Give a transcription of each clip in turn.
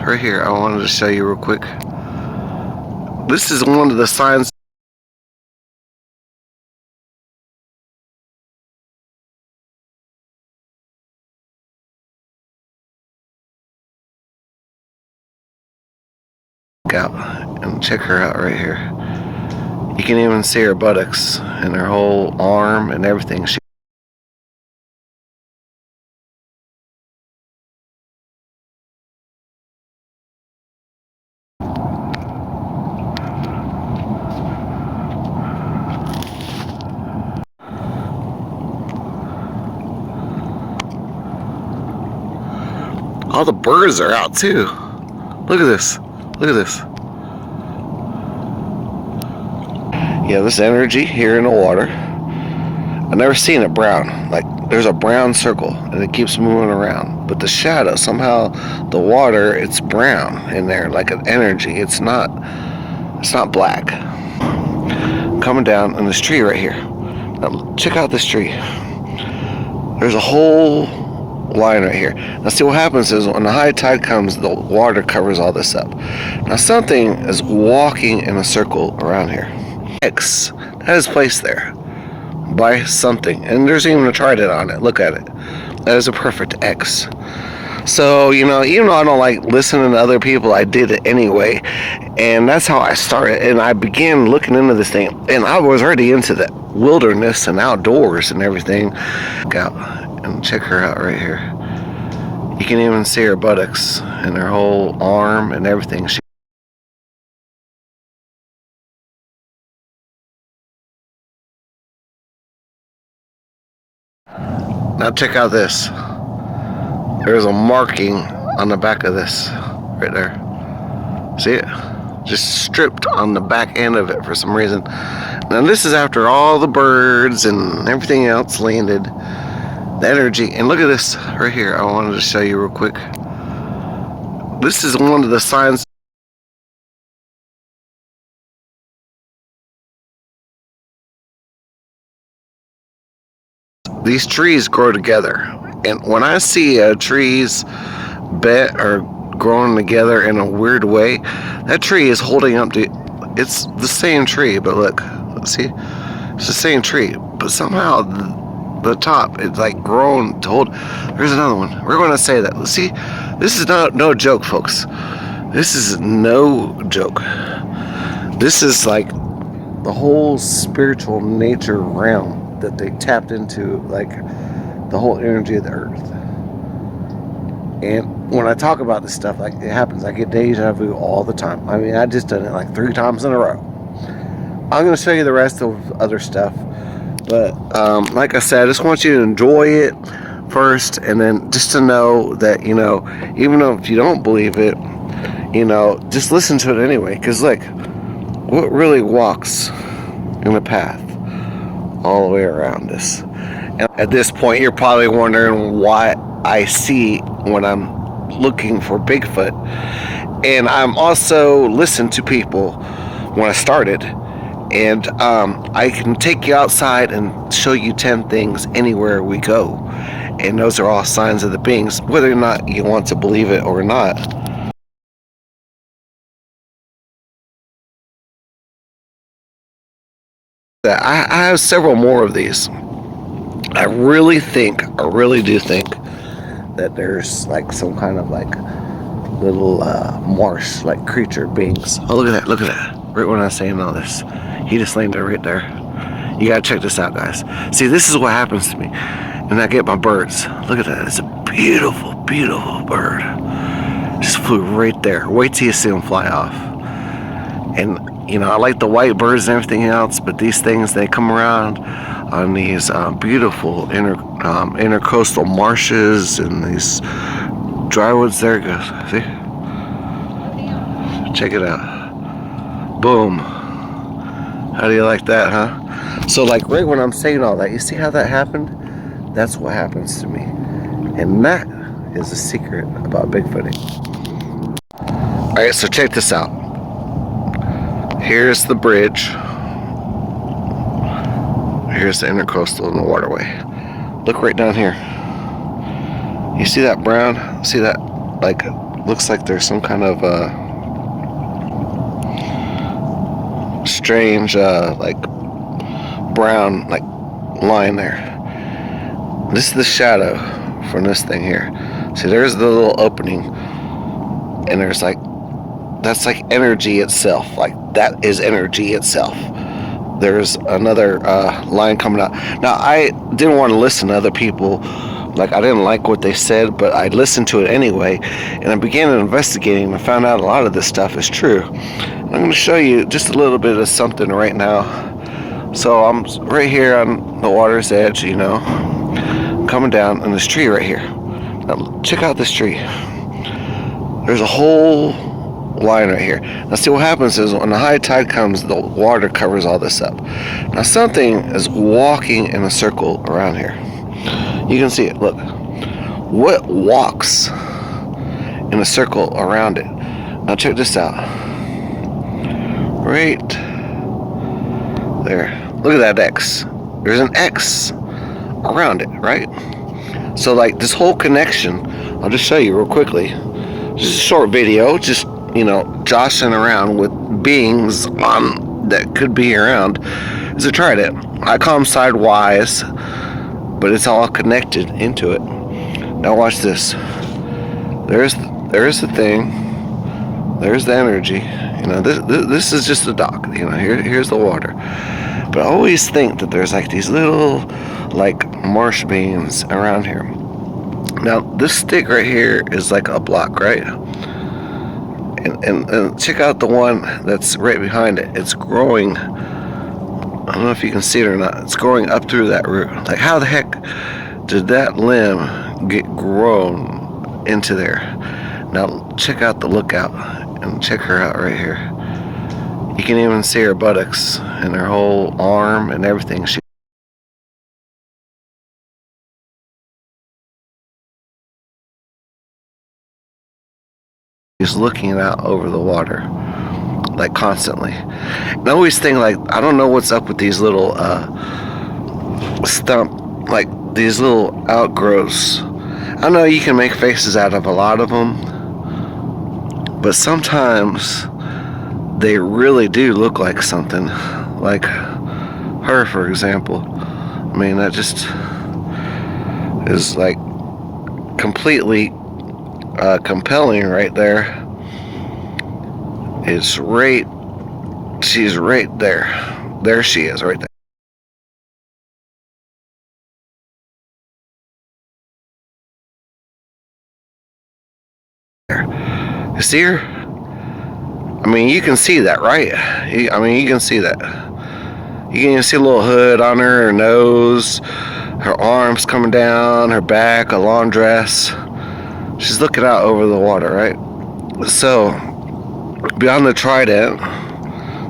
right here I wanted to show you real quick. This is one of the signs. Out and check her out right here. You can even see her buttocks and her whole arm and everything. All the birds are out too. Look at this. Look at this. Yeah, this energy here in the water. I've never seen it brown. Like there's a brown circle and it keeps moving around. But the shadow, somehow the water, it's brown in there, like an energy. It's not black. Coming down on this tree right here. Now check out this tree. There's a whole line right here. Now see what happens is when the high tide comes, the water covers all this up. Now something is walking in a circle around here. X, that is placed there by something, and there's even a trident on it. Look at it. That is a perfect X. So, you know, even though I don't like listening to other people, I did it anyway. And that's how I started. And I began looking into this thing. And I was already into the wilderness and outdoors and everything. Out and check her out right here. You can even see her buttocks and her whole arm and everything. Now check out this. There's a marking on the back of this right there. See it? Just stripped on the back end of it for some reason. Now this is after all the birds and everything else landed. The energy, and look at this right here. I wanted to show you real quick. This is one of the signs. These trees grow together, and when I see trees bent or growing together in a weird way, that tree is holding up to. It's the same tree, but look, see, it's the same tree, but somehow the top it's like grown to hold. There's another one. We're going to say that. See, this is no joke, folks. This is no joke. This is like the whole spiritual nature realm that they tapped into, like the whole energy of the earth. And when I talk about this stuff, like it happens, I get deja vu all the time. I mean, I just done it like 3 times in a row. I'm going to show you the rest of other stuff, but like I said, I just want you to enjoy it first, and then just to know that, you know, even though if you don't believe it, you know, just listen to it anyway, because look, what really walks in the path all the way around us. And at this point, you're probably wondering what I see when I'm looking for Bigfoot. And I'm also listened to people when I started, and I can take you outside and show you 10 things anywhere we go, and those are all signs of the beings, whether or not you want to believe it or not. I have several more of these. I really do think that there's like some kind of like little marsh like creature beings. Oh, look at that. Right when I was saying all this, he just landed right there. You gotta check this out, guys. See, this is what happens to me. And I get my birds. Look at that. It's a beautiful, beautiful bird. Just flew right there. Wait till you see him fly off. And you know, I like the white birds and everything else, but these things, they come around on these beautiful intercoastal marshes and these drywoods. There it goes. See? Check it out. Boom. How do you like that, huh? So like right when I'm saying all that, you see how that happened? That's what happens to me. And that is the secret about Bigfooting. Alright, so check this out. Here's the bridge. Here's the intercoastal and the waterway. Look right down here. You see that brown? See that like looks like there's some kind of strange like brown like line there. This is the shadow from this thing here. See, there's the little opening, and there's like, that's like energy itself. Like, that is energy itself. There's another line coming out. Now, I didn't want to listen to other people. Like, I didn't like what they said, but I listened to it anyway, and I began investigating and I found out a lot of this stuff is true. I'm going to show you just a little bit of something right now. So I'm right here on the water's edge, you know, coming down in this tree right here. Now, check out this tree. There's a whole line right here. Now, see, what happens is when the high tide comes, the water covers all this up. Now, something is walking in a circle around here. You can see it. Look. What walks in a circle around it? Now, check this out. Right there. Look at that X. There's an X around it, right? So, like, this whole connection, I'll just show you real quickly. Just a short video, just, you know, joshing around with beings on that could be around. Is a trident. I call them sidewise, but it's all connected into it. Now watch this. There's the thing. There's the energy. You know, this is just a dock. You know, here's the water. But I always think that there's like these little like marsh beings around here. Now this stick right here is like a block, right? And check out the one that's right behind it. It's growing. I don't know if you can see it or not. It's growing up through that root. Like, how the heck did that limb get grown into there? Now check out the lookout and check her out right here. You can even see her buttocks and her whole arm and everything. She's looking out over the water, like, constantly. And I always think, like, I don't know what's up with these little like these little outgrowths. I know you can make faces out of a lot of them, but sometimes they really do look like something. Like her, for example. I mean, that just is like completely compelling right there. It's right, she's right there. There she is, right there. You see her? I mean, you can see that, right? I mean, you can see that. You can even see a little hood on her nose, her arms coming down, her back, a long dress. She's looking out over the water, right? So, beyond the trident,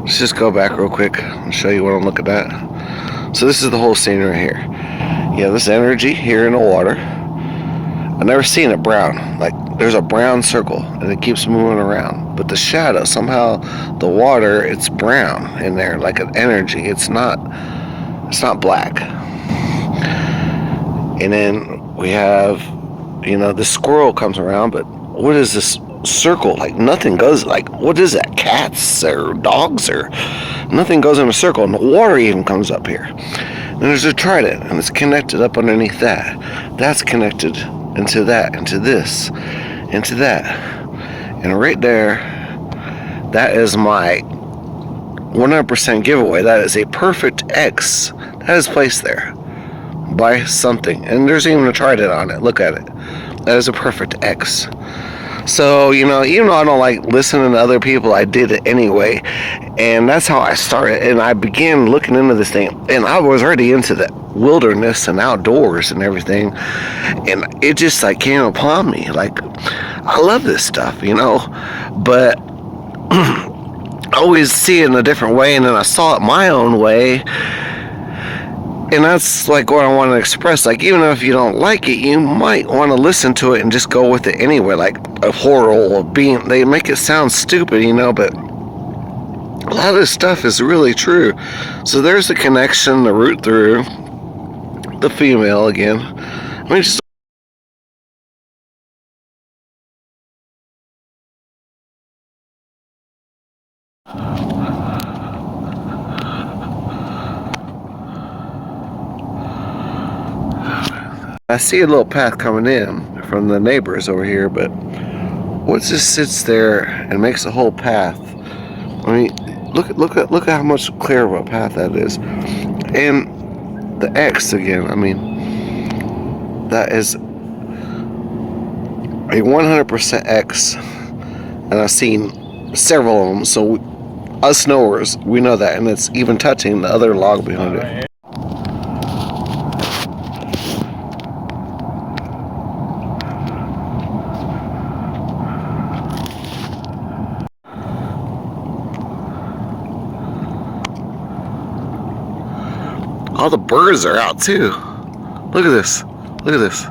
let's just go back real quick and show you what I'm looking at. So this is the whole scene right here. Yeah, this energy here in the water. I've never seen it brown. Like, there's a brown circle and it keeps moving around. But the shadow, somehow the water, it's brown in there, like an energy. It's not black. And then we have, you know, the squirrel comes around, but what is this circle? Like, nothing goes, like, what is that? Cats or dogs or nothing goes in a circle, and the water even comes up here. And there's a trident, and it's connected up underneath that. That's connected into that, into this, into that. And right there, that is my 100% giveaway. That is a perfect X. That is placed there by something. And there's even a trident on it. Look at it. That is a perfect X. So, you know, even though I don't like listening to other people, I did it anyway. And that's how I started. And I began looking into this thing. And I was already into the wilderness and outdoors and everything. And it just, like, came upon me. Like, I love this stuff, you know. But I always see it in a different way. And then I saw it my own way. And that's like what I want to express. Like, even if you don't like it, you might want to listen to it and just go with it anyway. Like a horror or being, they make it sound stupid, you know, but a lot of this stuff is really true. So there's the connection, the root through the female again. I mean, just I see a little path coming in from the neighbors over here, but what just sits there and makes a whole path? I mean, look at how much clearer of a path that is, and the X again. I mean, that is a 100% X, and I've seen several of them. So us knowers, we know that, and it's even touching the other log behind it. All the birds are out too. Look at this. Look at this.